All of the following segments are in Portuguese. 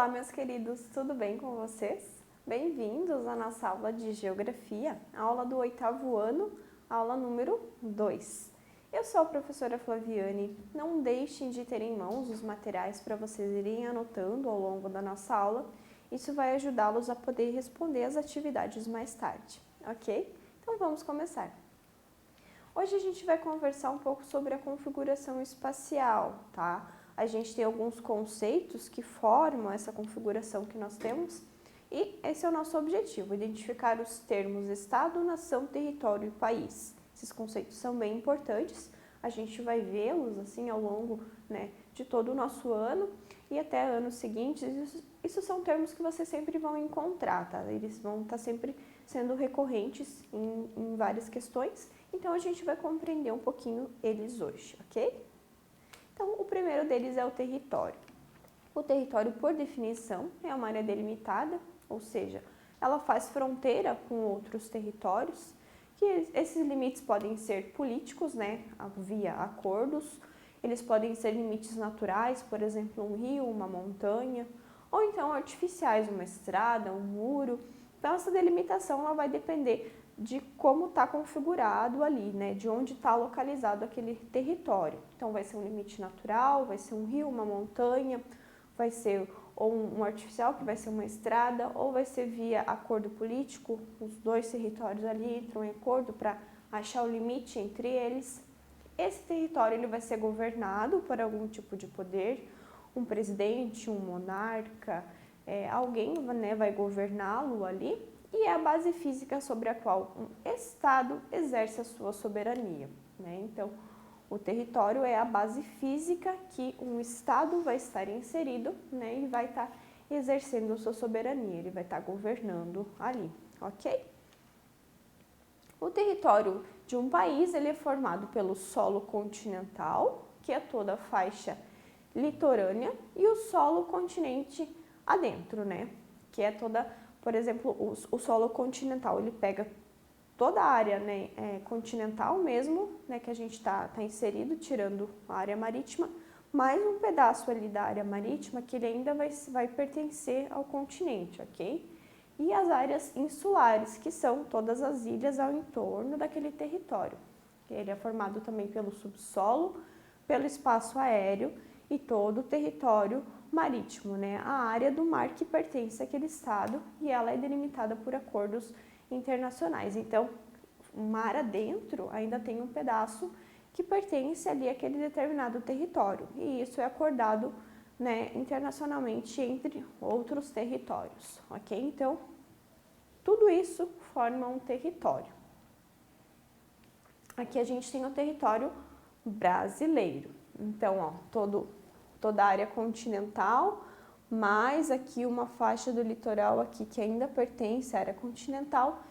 Olá, meus queridos, tudo bem com vocês? Bem-vindos à nossa aula de Geografia, aula do 8º ano, aula número 2. Eu sou a professora Flaviane. Não deixem de ter em mãos os materiais para vocês irem anotando ao longo da nossa aula. Isso vai ajudá-los a poder responder as atividades mais tarde, ok? Então vamos começar. Hoje a gente vai conversar um pouco sobre a configuração espacial, tá? A gente tem alguns conceitos que formam essa configuração que nós temos e esse é o nosso objetivo, identificar os termos Estado, Nação, Território e País. Esses conceitos são bem importantes, a gente vai vê-los assim ao longo, de todo o nosso ano e até anos seguintes. Isso são termos que vocês sempre vão encontrar, tá? Eles vão estar sempre sendo recorrentes em várias questões, então a gente vai compreender um pouquinho eles hoje, ok? Então, o primeiro deles é o território. O território, por definição, é uma área delimitada, ou seja, ela faz fronteira com outros territórios, que esses limites podem ser políticos, via acordos, eles podem ser limites naturais, por exemplo, um rio, uma montanha, ou então artificiais, uma estrada, um muro. Então, essa delimitação ela vai depender de como está configurado ali, de onde está localizado aquele território. Então, vai ser um limite natural, vai ser um rio, uma montanha, vai ser ou um artificial, que vai ser uma estrada, ou vai ser via acordo político, os dois territórios ali entram em acordo para achar o limite entre eles. Esse território ele vai ser governado por algum tipo de poder, um presidente, um monarca, alguém vai governá-lo ali. E é a base física sobre a qual um Estado exerce a sua soberania. Então, o território é a base física que um Estado vai estar inserido e vai estar exercendo a sua soberania, ele vai estar governando ali, ok? O território de um país ele é formado pelo solo continental, que é toda a faixa litorânea, e o solo continente adentro, que é toda... Por exemplo, o solo continental, ele pega toda a área continental mesmo, que a gente está inserido, tirando a área marítima, mais um pedaço ali da área marítima que ele ainda vai pertencer ao continente, ok? E as áreas insulares, que são todas as ilhas ao entorno daquele território. Ele é formado também pelo subsolo, pelo espaço aéreo e todo o território marítimo, a área do mar que pertence àquele estado e ela é delimitada por acordos internacionais. Então, mar adentro ainda tem um pedaço que pertence ali àquele determinado território e isso é acordado internacionalmente entre outros territórios, ok? Então, tudo isso forma um território. Aqui a gente tem o território brasileiro. Então, toda a área continental, mais aqui uma faixa do litoral aqui que ainda pertence à área continental.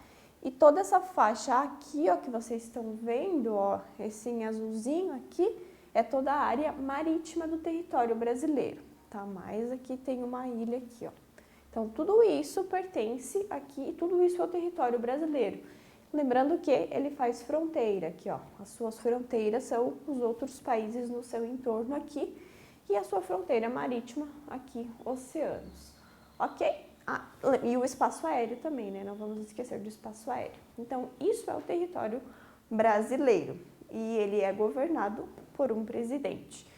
E toda essa faixa aqui, que vocês estão vendo, esse em azulzinho aqui, é toda a área marítima do território brasileiro, tá? Mais aqui tem uma ilha aqui, Então, tudo isso pertence aqui, tudo isso é o território brasileiro. Lembrando que ele faz fronteira aqui, As suas fronteiras são os outros países no seu entorno aqui e a sua fronteira marítima aqui, oceanos, ok? E o espaço aéreo também, Não vamos esquecer do espaço aéreo. Então, isso é o território brasileiro e ele é governado por um presidente.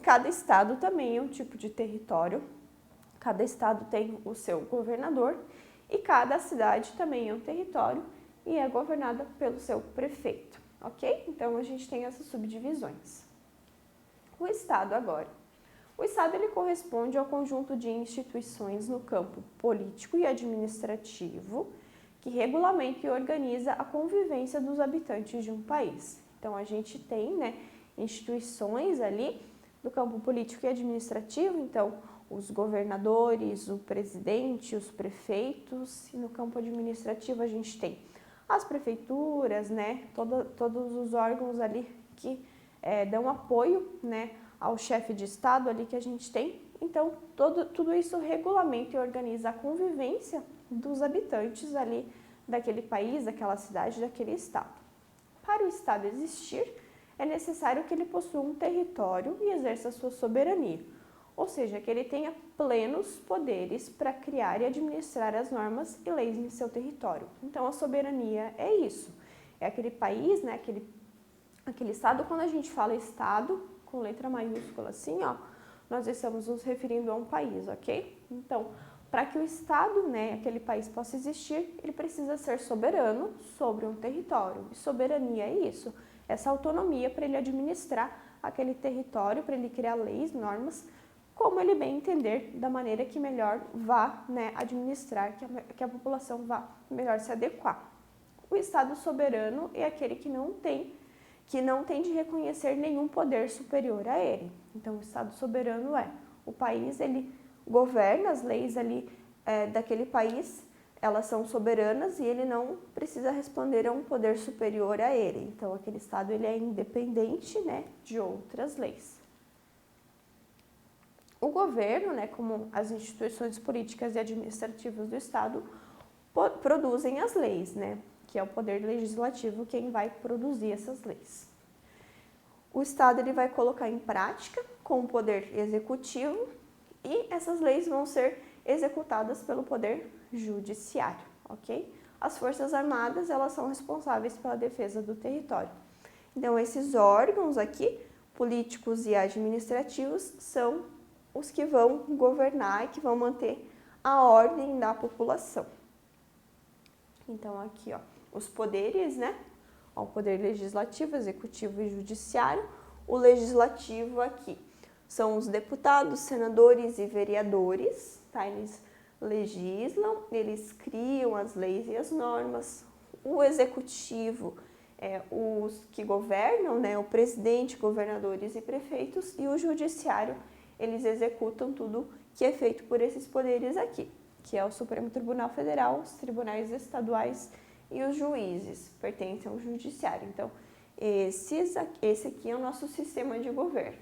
Cada estado também é um tipo de território, cada estado tem o seu governador e cada cidade também é um território e é governada pelo seu prefeito, ok? Então, a gente tem essas subdivisões. O Estado agora. O Estado ele corresponde ao conjunto de instituições no campo político e administrativo que regulamenta e organiza a convivência dos habitantes de um país. Então, a gente tem instituições ali do campo político e administrativo, então, os governadores, o presidente, os prefeitos, e no campo administrativo a gente tem as prefeituras, todos os órgãos ali que dão apoio, ao chefe de estado ali que a gente tem. Então, tudo isso regulamenta e organiza a convivência dos habitantes ali daquele país, daquela cidade, daquele estado. Para o estado existir, é necessário que ele possua um território e exerça a sua soberania. ou seja, que ele tenha plenos poderes para criar e administrar as normas e leis em seu território. Então, a soberania é isso, é aquele país, né, aquele estado. Quando a gente fala estado, com letra maiúscula assim, ó, nós estamos nos referindo a um país, ok? Então, para que o estado, né, aquele país possa existir, ele precisa ser soberano sobre um território. E soberania é isso, essa autonomia para ele administrar aquele território, para ele criar leis, normas, como ele bem entender, da maneira que melhor vá, né, administrar, que a população vá melhor se adequar. O Estado soberano é aquele que não tem de reconhecer nenhum poder superior a ele. Então, o Estado soberano o país, ele governa as leis ali daquele país, elas são soberanas e ele não precisa responder a um poder superior a ele. Então, aquele Estado ele é independente, né, de outras leis. O governo, né, como as instituições políticas e administrativas do Estado, produzem as leis, né, que é o poder legislativo quem vai produzir essas leis. O Estado ele vai colocar em prática com o poder executivo e essas leis vão ser executadas pelo poder judiciário, ok? As Forças Armadas, elas são responsáveis pela defesa do território. Então, esses órgãos aqui, políticos e administrativos, são os que vão governar e que vão manter a ordem da população. Então, aqui, ó, os poderes, né? O poder legislativo, executivo e judiciário. O legislativo aqui são os deputados, senadores e vereadores, tá? Eles legislam, eles criam as leis e as normas. O executivo é os que governam, né? O presidente, governadores e prefeitos. E o judiciário, eles executam tudo que é feito por esses poderes aqui, que é o Supremo Tribunal Federal, os tribunais estaduais e os juízes, pertencem ao judiciário. Então, esse aqui é o nosso sistema de governo.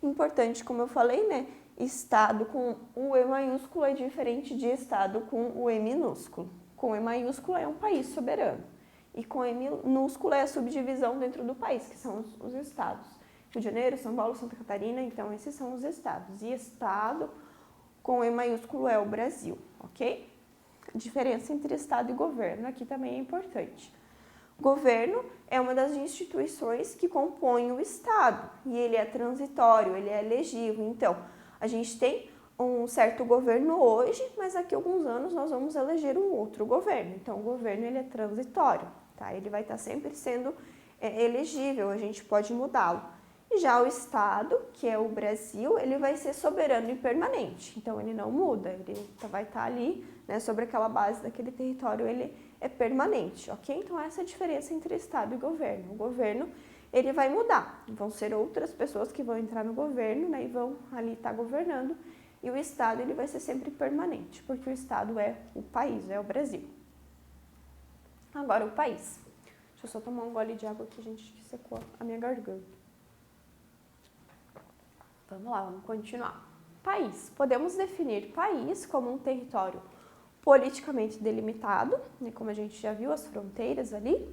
Importante, como eu falei, né? Estado com o E maiúsculo é diferente de Estado com o E minúsculo. Com E maiúsculo é um país soberano. E com E minúsculo é a subdivisão dentro do país, que são os estados. Rio de Janeiro, São Paulo, Santa Catarina, então esses são os estados. E Estado com E maiúsculo é o Brasil, ok? A diferença entre Estado e governo aqui também é importante. Governo é uma das instituições que compõem o Estado e ele é transitório, ele é elegível. Então, a gente tem um certo governo hoje, mas daqui a alguns anos nós vamos eleger um outro governo. Então, o governo ele é transitório, tá? Ele vai estar sempre sendo elegível, a gente pode mudá-lo. E já o Estado, que é o Brasil, ele vai ser soberano e permanente. Então, ele não muda, ele vai estar ali, né, sobre aquela base daquele território, ele é permanente, ok? Então, essa é a diferença entre Estado e governo. O governo, ele vai mudar. Vão ser outras pessoas que vão entrar no governo, né, e vão ali estar governando. E o Estado, ele vai ser sempre permanente, porque o Estado é o país, é o Brasil. Agora, o país. Deixa eu só tomar um gole de água aqui, gente, que secou a minha garganta. Vamos lá, vamos continuar. País. Podemos definir país como um território politicamente delimitado, né, como a gente já viu, as fronteiras ali,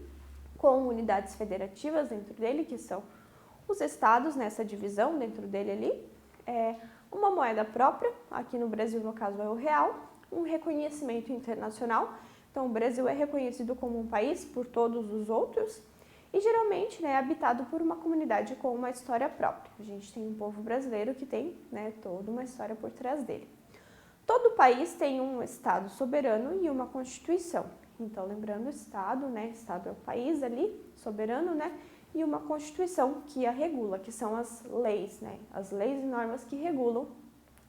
com unidades federativas dentro dele, que são os estados, nessa divisão dentro dele ali, uma moeda própria, aqui no Brasil, no caso, é o real, um reconhecimento internacional. Então, o Brasil é reconhecido como um país por todos os outros, e geralmente, né, é habitado por uma comunidade com uma história própria. A gente tem um povo brasileiro que tem, né, toda uma história por trás dele. Todo país tem um Estado soberano e uma Constituição. Então, lembrando, o Estado, né, Estado é o país ali, soberano, né, e uma Constituição que a regula, que são as leis, né, as leis e normas que regulam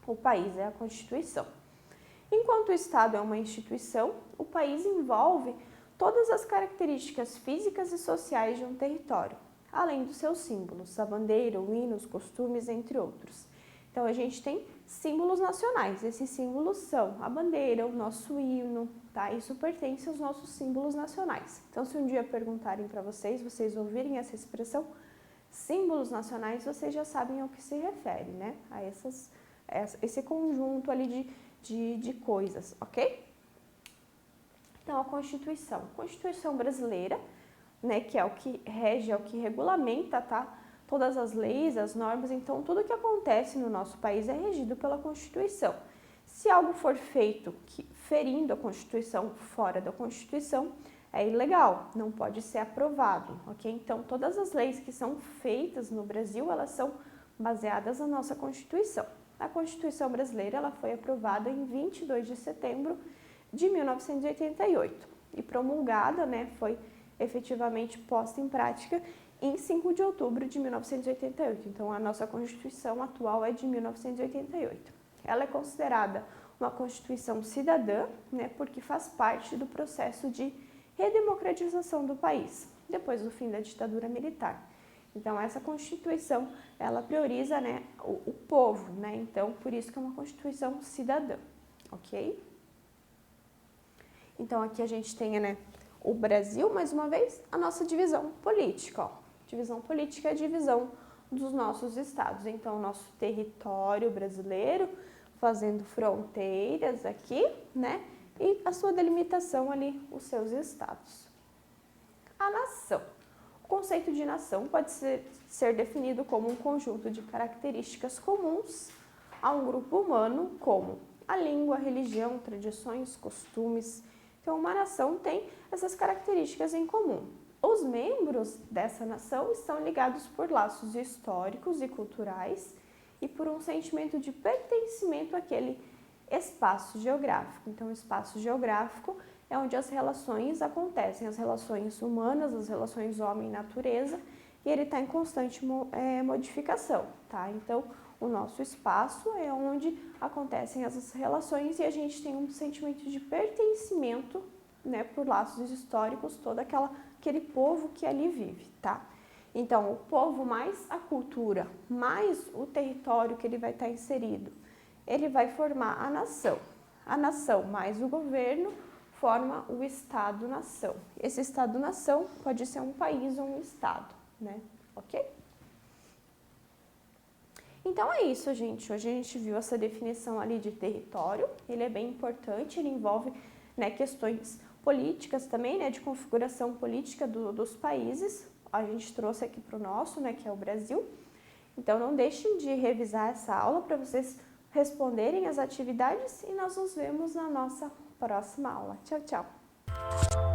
o país, é a Constituição. Enquanto o Estado é uma instituição, o país envolve todas as características físicas e sociais de um território, além dos seus símbolos, a bandeira, o hino, os costumes, entre outros. Então, a gente tem símbolos nacionais. Esses símbolos são a bandeira, o nosso hino, tá? Isso pertence aos nossos símbolos nacionais. Então, se um dia perguntarem para vocês ouvirem essa expressão, símbolos nacionais, vocês já sabem ao que se refere, né? A esse conjunto ali de coisas, ok? Então, a Constituição brasileira, né, que é o que rege, é o que regulamenta, tá, todas as leis, as normas, então tudo que acontece no nosso país é regido pela Constituição. Se algo for feito ferindo a Constituição, fora da Constituição, é ilegal, não pode ser aprovado, ok? Então, todas as leis que são feitas no Brasil, elas são baseadas na nossa Constituição. A Constituição brasileira, ela foi aprovada em 22 de setembro de 1988 e promulgada, né, foi efetivamente posta em prática em 5 de outubro de 1988. Então, a nossa Constituição atual é de 1988. Ela é considerada uma Constituição cidadã, né, porque faz parte do processo de redemocratização do país, depois do fim da ditadura militar. Então, essa Constituição, ela prioriza, né, o povo, né, então, por isso que é uma Constituição cidadã, ok? Então, aqui a gente tem, né, o Brasil, mais uma vez, a nossa divisão política, ó. Divisão política é a divisão dos nossos estados. Então, nosso território brasileiro, fazendo fronteiras aqui, né, e a sua delimitação ali, os seus estados. A nação. O conceito de nação pode ser definido como um conjunto de características comuns a um grupo humano, como a língua, a religião, tradições, costumes. Então, uma nação tem essas características em comum. Os membros dessa nação estão ligados por laços históricos e culturais e por um sentimento de pertencimento àquele espaço geográfico. Então, o espaço geográfico é onde as relações acontecem, as relações humanas, as relações homem-natureza, e ele está em constante modificação, tá? Então, o nosso espaço é onde acontecem essas relações e a gente tem um sentimento de pertencimento, né, por laços históricos, todo aquele povo que ali vive, tá? Então, o povo mais a cultura, mais o território que ele vai estar inserido, ele vai formar a nação. A nação mais o governo forma o Estado-nação. Esse Estado-nação pode ser um país ou um estado, né? Ok? Então é isso, gente. Hoje a gente viu essa definição ali de território. Ele é bem importante, ele envolve, né, questões políticas também, né, de configuração política dos países. A gente trouxe aqui para o nosso, né, que é o Brasil. Então não deixem de revisar essa aula para vocês responderem as atividades e nós nos vemos na nossa próxima aula. Tchau, tchau!